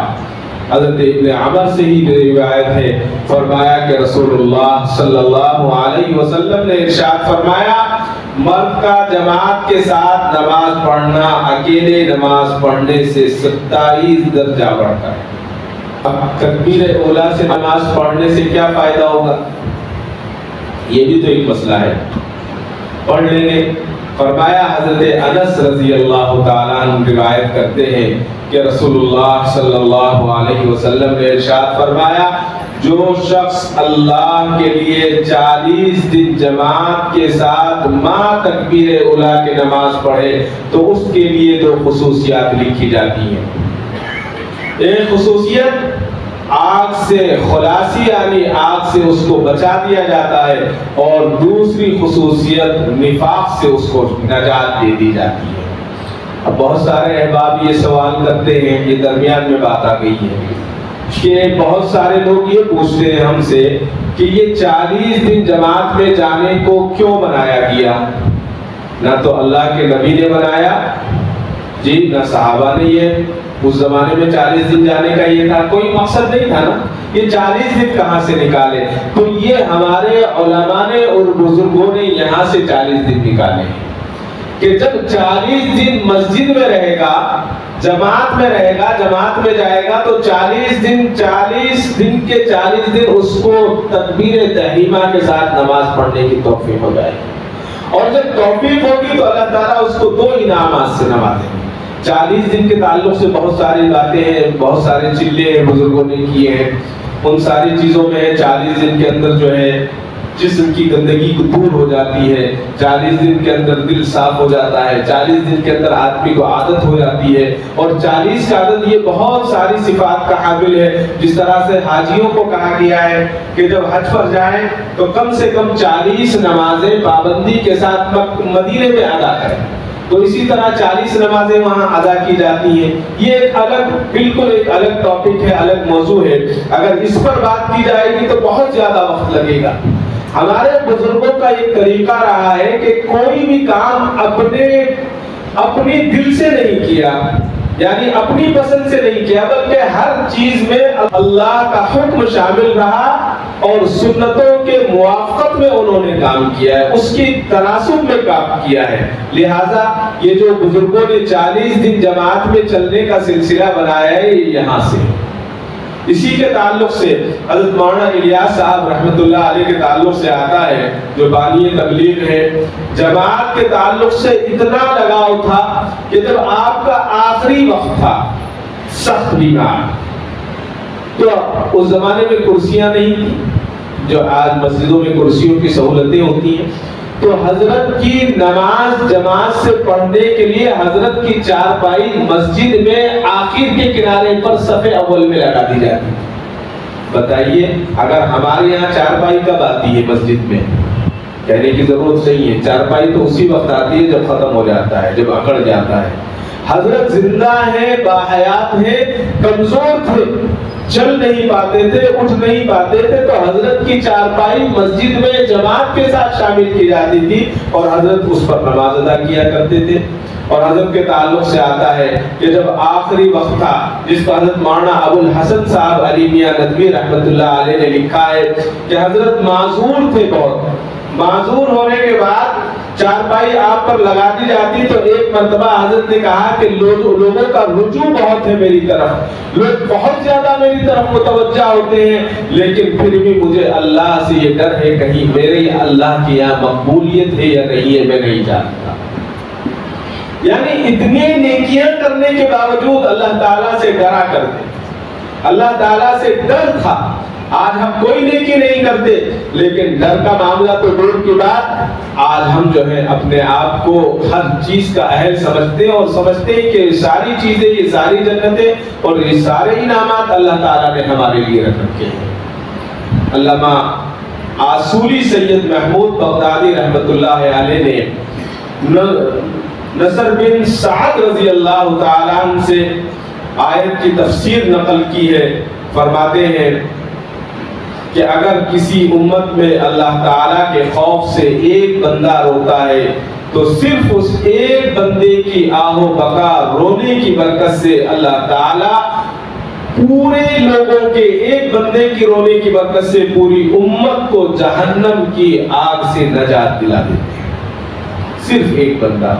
حضرت ابن عمر سے ہی روایت ہے، فرمایا کہ رسول اللہ صلی اللہ علیہ وسلم نے ارشاد فرمایا مرد کا جماعت کے ساتھ نماز پڑھنا اکیلے نماز پڑھنے سے 27 درجہ بڑھتا ہے۔ اب تکبیر اولا سے نماز پڑھنے سے کیا فائدہ ہوگا، یہ بھی تو ایک مسئلہ ہے، پڑھ لیں گے۔ فرمایا حضرت انس رضی اللہ تعالیٰ عنہ روایت کرتے ہیں کہ رسول اللہ صلی اللہ علیہ وسلم نے ارشاد فرمایا جو شخص اللہ کے لیے 40 دن جماعت کے ساتھ ماں تکبیر اولا کی نماز پڑھے تو اس کے لیے 2 خصوصیات لکھی جاتی ہیں۔ ایک خصوصیت آگ سے خلاصی، یعنی آگ سے اس کو بچا دیا جاتا ہے، اور دوسری خصوصیت نفاق سے اس کو نجات دے دی جاتی ہے۔ اب بہت سارے احباب یہ سوال کرتے ہیں، یہ درمیان میں بات آ گئی ہے کہ بہت سارے لوگ یہ پوچھتے ہیں ہم سے کہ یہ 40 دن جماعت میں جانے کو کیوں بنایا گیا؟ نہ تو اللہ کے نبی نے بنایا جی، نہ صحابہ نے، یہ اس زمانے میں 40 دن جانے کا یہ تھا، کوئی مقصد نہیں تھا نا، یہ 40 دن کہاں سے نکالے؟ تو یہ ہمارے علماء نے اور بزرگوں نے یہاں سے 40 دن نکالے کہ جب 40 دن مسجد میں رہے گا، جماعت میں رہے گا، جماعت میں جائے گا تو 40 دن کے 40 دن اس کو تکبیر تحریمہ کے ساتھ نماز پڑھنے کی توفیق ہو جائے گی، اور جب توفیق ہوگی تو اللہ تعالیٰ اس کو 2 انعامات سے نوازیں گے۔ 40 دن کے تعلق سے بہت ساری باتیں ہیں، بہت سارے چلے ہیں بزرگوں نے کیے ہیں، ان ساری چیزوں میں 40 دن کے اندر جو ہے جسم کی گندگی دور ہو جاتی ہے، 40 دن کے اندر دل صاف ہو جاتا ہے، 40 دن کے اندر آدمی کو عادت ہو جاتی ہے، اور 40 کا عدد یہ بہت ساری صفات کا حامل ہے۔ جس طرح سے حاجیوں کو کہا گیا ہے کہ جب حج پر جائیں تو کم سے کم 40 نمازیں پابندی کے ساتھ مدینے میں ادا کریں، تو اسی طرح 40 نمازیں وہاں ادا کی جاتی ہیں۔ یہ ایک الگ، بالکل ایک الگ ٹاپک ہے، الگ موضوع ہے، اگر اس پر بات کی جائے گی تو بہت زیادہ وقت لگے گا۔ ہمارے بزرگوں کا ایک طریقہ رہا ہے کہ کوئی بھی کام اپنی دل سے نہیں کیا، یعنی اپنی پسند سے نہیں کیا، بلکہ ہر چیز میں اللہ کا حکم شامل رہا اور سنتوں کے موافقت میں انہوں نے کام کیا ہے، اس کی تناسب میں کام کیا ہے۔ لہٰذا یہ جو بزرگوں نے 40 دن جماعت میں چلنے کا سلسلہ بنایا ہے یہ یہاں سے، اسی کے تعلق سے حضرت مولانا الیاس صاحب رحمۃ اللہ علیہ کے تعلق سے آتا ہے، جو بانی تبلیغ ہے، جماعت کے تعلق سے اتنا لگاؤ تھا کہ جب آپ کا آخری وقت تھا، سخت بیمار، تو اس زمانے میں کرسیاں نہیں تھیں جو آج مسجدوں میں کرسیوں کی سہولتیں ہوتی ہیں، تو حضرت کی نماز جماعت سے پڑھنے کے لیے حضرت کی چارپائی مسجد میں آخر کے کنارے پر صف اول میں لگا دی جاتی۔ بتائیے اگر ہمارے یہاں چارپائی کب آتی ہے مسجد میں؟ کہنے کی ضرورت نہیں ہے، چارپائی تو اسی وقت آتی ہے جب ختم ہو جاتا ہے، جب اکڑ جاتا ہے۔ حضرت زندہ ہے، باحیات ہے، کمزور تھے، چل نہیں پاتے تھے، اٹھ نہیں پاتے تھے، تو حضرت کی چارپائی مسجد میں جماعت کے ساتھ شامل کی جاتی تھی اور حضرت اس پر نماز ادا کیا کرتے تھے۔ اور حضرت کے تعلق سے آتا ہے کہ جب آخری وقت تھا، جس پر حضرت مولانا ابو الحسن صاحب علی میاں ندوی رحمۃ اللہ علیہ نے لکھا ہے کہ حضرت معذور تھے، بہت معذور ہونے کے بعد چارپائی آپ پر لگا دی جاتی، تو ایک مرتبہ حضرت نے کہا کہ لوگوں کا رجوع بہت ہے میری طرف، لوگ بہت زیادہ میری طرف متوجہ ہوتے ہیں، لیکن پھر بھی مجھے اللہ سے یہ ڈر ہے کہیں میرے اللہ کی یہاں مقبولیت ہے یا نہیں ہے، میں نہیں جانتا۔ یعنی اتنی نیکیاں کرنے کے باوجود اللہ تعالیٰ سے ڈرا کرتے، اللہ تعالیٰ سے ڈر تھا۔ آج ہم کوئی نیکی نہیں کرتے، لیکن ڈر کا معاملہ تو دور کی بات، آج ہم جو ہے اپنے آپ کو ہر چیز کا اہل سمجھتے ہیں اور سمجھتے ہیں کہ ساری چیزیں، یہ ساری جنتیں اور یہ سارے انعامات اللہ تعالیٰ نے ہمارے لیے رکھ رکھے ہیں۔ علامہ آصولی سید محمود بغدادی رحمۃ اللہ علیہ نے نصر بن سعد رضی اللہ تعالیٰ عنہ سے آیت کی تفسیر نقل کی ہے۔ فرماتے ہیں کہ اگر کسی امت میں اللہ تعالیٰ کے خوف سے ایک بندہ روتا ہے تو صرف اس ایک بندے کی آہ و بکا رونے کی برکت سے اللہ تعالیٰ پورے لوگوں کے ایک بندے کی رونے کی برکت سے پوری امت کو جہنم کی آگ سے نجات دلا دیتے ہیں۔ صرف ایک بندہ۔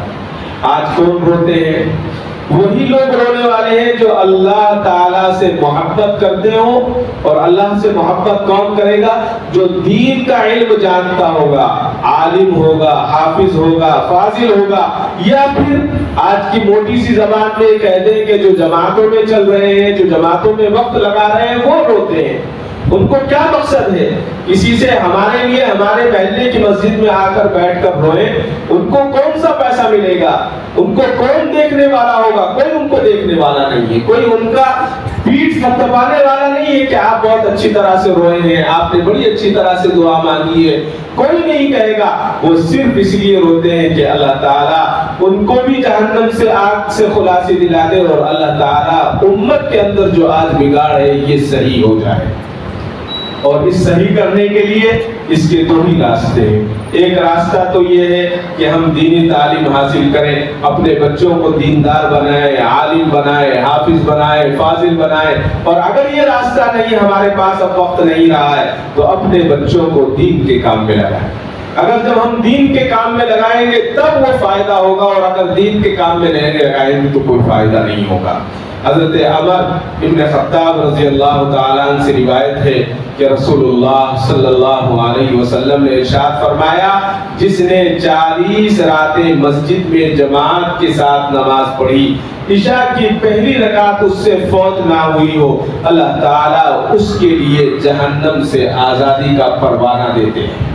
آج کون روتے ہیں؟ وہی لوگ رونے والے ہیں جو اللہ تعالیٰ سے محبت کرتے ہوں، اور اللہ سے محبت کون کرے گا؟ جو دین کا علم جانتا ہوگا، عالم ہوگا، حافظ ہوگا، فاضل ہوگا، یا پھر آج کی موٹی سی زبان میں کہہ دیں کہ جو جماعتوں میں چل رہے ہیں، جو جماعتوں میں وقت لگا رہے ہیں، وہ روتے ہیں۔ ان کو کیا مقصد ہے؟ کسی سے ہمارے لیے ہمارے محلے کی مسجد میں آ کر بیٹھ کر روئیں، ان کو کون سا پیسہ ملے گا؟ ان کو کون دیکھنے والا ہوگا؟ کوئی ان کو دیکھنے والا نہیں ہے، کوئی ان کا پیٹھ تھپتھپانے والا نہیں ہے کہ آپ بہت اچھی طرح سے روئے ہیں، آپ نے بڑی اچھی طرح سے دعا مانگی ہے، کوئی نہیں کہے گا۔ وہ صرف اس لیے روتے ہیں کہ اللہ تعالیٰ ان کو بھی جہنم سے آگ سے خلاصی دلا دے، اور اللہ تعالیٰ امت کے اندر جو آج بگاڑ ہے یہ صحیح ہو جائے۔ اور اس صحیح کرنے کے لیے اس کے دو ہی راستے ہیں۔ ایک راستہ تو یہ ہے کہ ہم دینی تعلیم حاصل کریں، اپنے بچوں کو دیندار بنائیں، عالم بنائیں، حافظ بنائیں، فاضل بنائیں، اور اگر یہ راستہ نہیں، ہمارے پاس اب وقت نہیں رہا ہے، تو اپنے بچوں کو دین کے کام میں لگائیں۔ اگر جب ہم دین کے کام میں لگائیں گے تب وہ فائدہ ہوگا، اور اگر دین کے کام میں نہیں لگائیں گے تو کوئی فائدہ نہیں ہوگا۔ حضرت عمر ابن خطاب رضی اللہ تعالیٰ عنہ سے روایت ہے کہ رسول اللہ صلی اللہ علیہ وسلم نے ارشاد فرمایا، جس نے 40 راتیں مسجد میں جماعت کے ساتھ نماز پڑھی، عشاء کی پہلی رکعت اس سے فوت نہ ہوئی ہو، اللہ تعالیٰ اس کے لیے جہنم سے آزادی کا پروانہ دیتے ہیں۔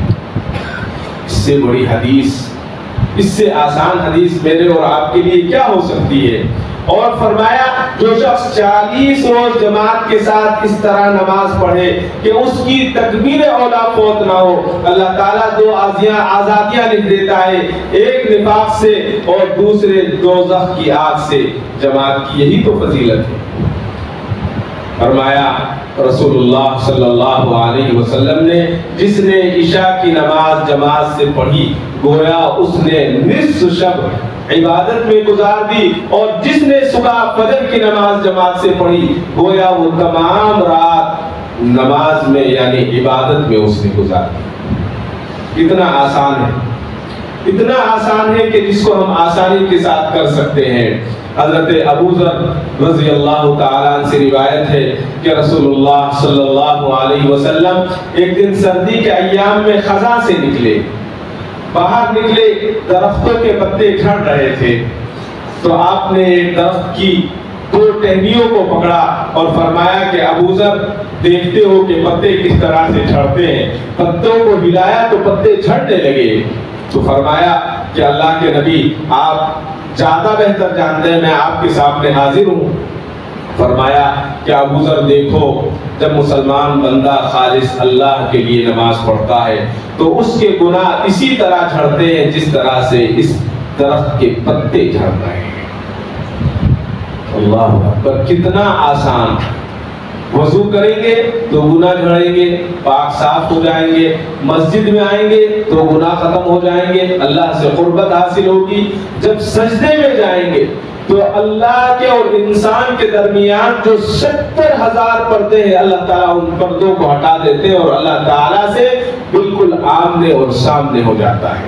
اس سے بڑی حدیث، اس سے آسان حدیث میرے اور آپ کے لیے کیا ہو سکتی ہے؟ اور فرمایا جو شخص 40 روز جماعت کے ساتھ اس طرح نماز پڑھے کہ اس کی تکبیر اولا فوت نہ ہو، اللہ تعالیٰ 2 آزادیاں لکھ دیتا ہے، ایک نفاق سے اور دوسرے دوزخ کی آگ سے۔ جماعت کی یہی تو فضیلت ہے۔ فرمایا رسول اللہ صلی اللہ علیہ وسلم نے، جس نے عشاء کی نماز جماعت سے پڑھی گویا اس نے نصف شب عبادت میں گزار دی، اور جس نے صبح فجر کی نماز جماعت سے پڑھی گویا وہ تمام رات نماز میں یعنی عبادت میں اس نے گزار دی۔ اتنا آسان ہے، اتنا آسان ہے کہ جس کو ہم آسانی کے ساتھ کر سکتے ہیں۔ حضرت ابو ذر رضی اللہ تعالیٰ عنہ سے روایت ہے کہ رسول اللہ صلی اللہ علیہ وسلم ایک دن سردی کے ایام میں خزاں سے نکلے، باہر نکلے، درختوں کے پتے جھڑ رہے تھے، تو آپ نے ایک درخت کی 2 ٹہنیوں کو پکڑا اور فرمایا کہ ابو ذر دیکھتے ہو کہ پتے کس طرح سے جھڑتے ہیں، پتوں کو ہلایا تو پتے جھڑنے لگے، تو فرمایا کہ اللہ کے نبی آپ زیادہ بہتر جانتے ہیں، میں آپ کے سامنے حاضر ہوں۔ فرمایا کہ ابو ذر دیکھو، جب مسلمان بندہ خالص اللہ کے لیے نماز پڑھتا ہے تو اس کے گناہ اسی طرح جھڑتے ہیں جس طرح سے اس درخت کے پتے جھڑ رہے ہیں۔ اللہ اکبر، کتنا آسان! وضو کریں گے تو گناہ جھڑیں گے، پاک صاف ہو جائیں گے، مسجد میں آئیں گے تو گناہ ختم ہو جائیں گے، اللہ سے قربت حاصل ہوگی۔ جب سجدے میں جائیں گے تو اللہ کے اور انسان کے درمیان جو 70,000 پردے ہیں، اللہ تعالیٰ ان پردوں کو ہٹا دیتے ہیں اور اللہ تعالیٰ سے بالکل آمنے اور سامنے ہو جاتا ہے۔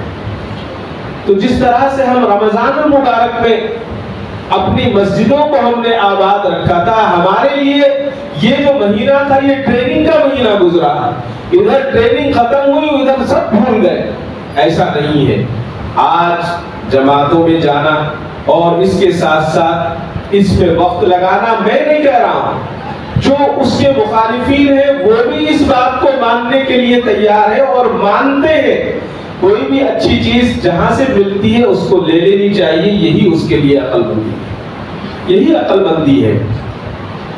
تو جس طرح سے ہم رمضان المبارک میں اپنی مسجدوں کو ہم نے آباد رکھا تھا، ہمارے لیے یہ جو مہینہ تھا یہ ٹریننگ کا مہینہ گزرا، ادھر ٹریننگ ختم ہوئی ادھر سب بھول گئے، ایسا نہیں ہے۔ آج جماعتوں میں جانا اور اس کے ساتھ ساتھ اس پہ وقت لگانا، میں نہیں کہہ رہا ہوں، جو اس کے مخالفین ہیں وہ بھی اس بات کو ماننے کے لیے تیار ہے اور مانتے ہیں، کوئی بھی اچھی چیز جہاں سے ملتی ہے اس کو لے لینی چاہیے، یہی اس کے لیے عقل مندی ہے، یہی عقل مندی ہے۔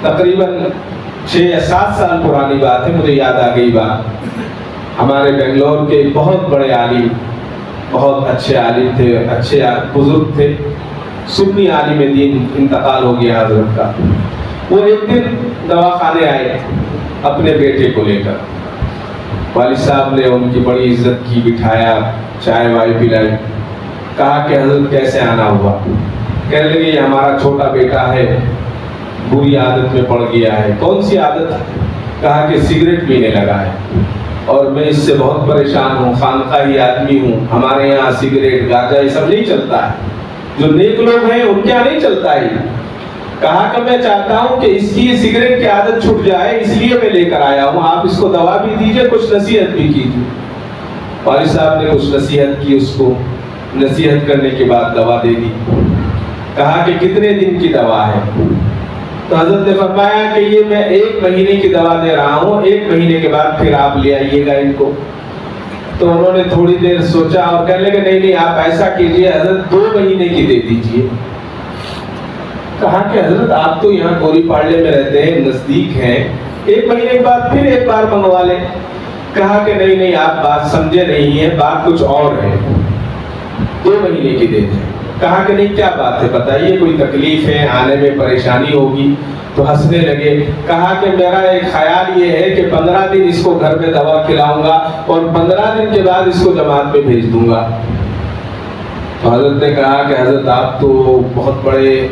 تقریباً 6 یا 7 سال پرانی بات ہے، مجھے یاد آ گئی بات، ہمارے بنگلور کے بہت بڑے عالم، بہت اچھے عالم تھے، اچھے بزرگ تھے، سنی عالم دین، انتقال ہو گیا حضرت کا۔ وہ ایک دن دواخانے آئے اپنے بیٹے کو لے کر، والد صاحب نے ان کی بڑی عزت کی، بٹھایا، چائے وائے پلائی، کہا کہ حضرت کیسے آنا ہوا؟ کہنے لگے یہ ہمارا چھوٹا بیٹا ہے، بری عادت میں پڑ گیا ہے۔ کون سی عادت؟ کہا کہ سگریٹ پینے لگا ہے اور میں اس سے بہت پریشان ہوں، خانقاہی آدمی ہوں، ہمارے یہاں سگریٹ گاجا یہ سب نہیں چلتا ہے، جو نیک لوگ ہیں ان کے یہاں نہیں چلتا ہے۔ کہا کہ میں چاہتا ہوں کہ اس کی سگریٹ کی عادت چھٹ جائے، اس لیے میں لے کر آیا ہوں، آپ اس کو دوا بھی دیجئے، کچھ نصیحت بھی کیجئے۔ والد صاحب نے کچھ نصیحت کی، اس کو نصیحت کرنے کے بعد دوا دے دی۔ کہا کہ کتنے دن کی دوا ہے؟ تو حضرت نے فرمایا کہ یہ میں 1 مہینے کی دوا دے رہا ہوں، 1 مہینے کے بعد پھر آپ لے آئیے گا ان کو۔ تو انہوں نے تھوڑی دیر سوچا اور کہنے لگے نہیں آپ ایسا کیجئے حضرت 2 مہینے کی دے دیجئے۔ کہا کہ حضرت آپ تو یہاں گوری پاڑلے میں رہتے ہیں، نزدیک ہیں، 1 مہینے کے بعد پھر ایک بار منگوا لیں۔ کہا کہ نہیں آپ بات سمجھے نہیں ہیں، بات کچھ اور ہے، 2 مہینے کی دے دیں۔ کہا کہ نہیں کیا بات ہے بتائیے، کوئی تکلیف ہے، آنے میں پریشانی ہوگی؟ تو ہنسنے لگے۔ کہا کہ میرا ایک خیال یہ ہے کہ 15 دن اس کو گھر میں دوا کھلاؤں گا اور 15 دن کے بعد اس کو جماعت میں بھیج دوں گا۔ تو حضرت نے کہا کہ حضرت آپ تو بہت بڑے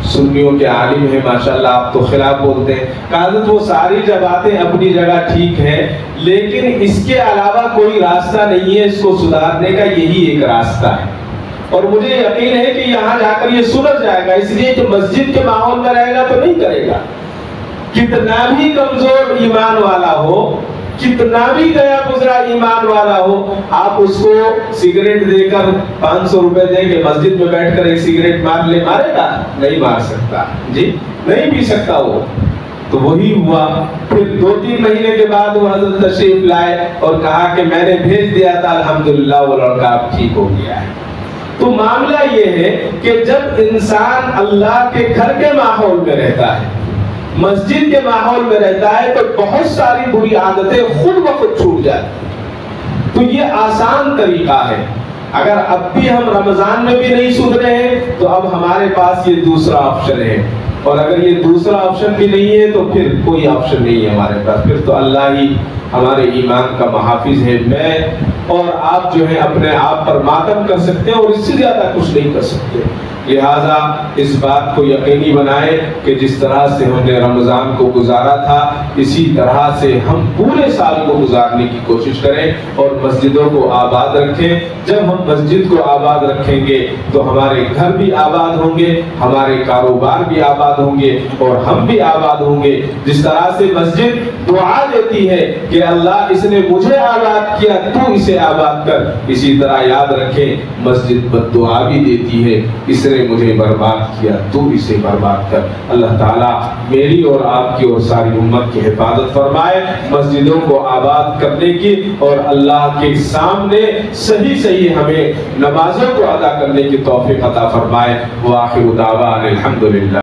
سنیوں کے عالم ہیں، ماشاءاللہ آپ تو خلاف بولتے ہیں۔ کہا حضرت وہ ساری باتیں اپنی جگہ ٹھیک ہیں، لیکن اس کے علاوہ کوئی راستہ نہیں ہے اس کو سدھارنے کا، یہی ایک راستہ ہے، اور مجھے یقین ہے کہ یہاں جا کر یہ سدھر جائے گا، اس لیے کہ مسجد کے ماحول میں رہے گا تو نہیں کرے گا۔ کتنا بھی کمزور ایمان والا ہو، کتنا بھی گیا گزرا ایمان والا ہو، آپ اس کو سگریٹ دے کر 500 روپے دیں کہ مسجد میں بیٹھ کر ایک سگریٹ مارے گا؟ نہیں مار سکتا جی، نہیں پی سکتا وہ۔ تو وہی ہوا، پھر 2-3 مہینے کے بعد وہ حضرت تشریف لائے اور کہا کہ میں نے بھیج دیا تھا، الحمدللہ وہ لڑکا اب ٹھیک ہو گیا ہے۔ تو معاملہ یہ ہے کہ جب انسان اللہ کے گھر کے ماحول میں رہتا ہے، مسجد کے ماحول میں رہتا ہے، تو بہت ساری بری عادتیں خود بخود چھوٹ جاتی ہیں۔ تو یہ آسان طریقہ ہے۔ اگر اب بھی ہم رمضان میں بھی نہیں سدھرے ہیں تو اب ہمارے پاس یہ دوسرا آپشن ہے، اور اگر یہ دوسرا آپشن بھی نہیں ہے تو پھر کوئی آپشن نہیں ہے ہمارے پاس، پھر تو اللہ ہی ہمارے ایمان کا محافظ ہے۔ میں اور آپ جو ہے اپنے آپ پر ماتم کر سکتے ہیں اور اس سے زیادہ کچھ نہیں کر سکتے۔ لہٰذا اس بات کو یقینی بنائے کہ جس طرح سے ہم نے رمضان کو گزارا تھا اسی طرح سے ہم پورے سال کو گزارنے کی کوشش کریں اور مسجدوں کو آباد رکھیں۔ جب ہم مسجد کو آباد رکھیں گے تو ہمارے گھر بھی آباد ہوں گے، ہمارے کاروبار بھی آباد ہوں گے اور ہم بھی آباد ہوں گے۔ جس طرح سے مسجد دعا دیتی ہے کہ اللہ اس نے مجھے آباد کیا تو اسے آباد کر، اسی طرح یاد رکھیں مسجد بد دعا بھی دیتی ہے، اس نے مجھے برباد کیا تو اسے برباد کر۔ اللہ تعالیٰ میری اور آپ کی اور ساری امت کی حفاظت فرمائے، مسجدوں کو آباد کرنے کی اور اللہ کے سامنے صحیح صحیح ہمیں نمازوں کو ادا کرنے کی توفیق عطا فرمائے۔ وآخر دعوانا الحمدللہ۔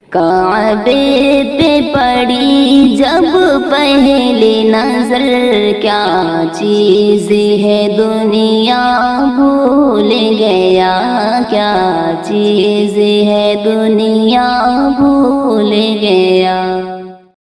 کعبے پہ پڑی جب پہلی نظر، کیا چیز ہے دنیا بھول گیا، کیا چیز ہے دنیا بھول گیا۔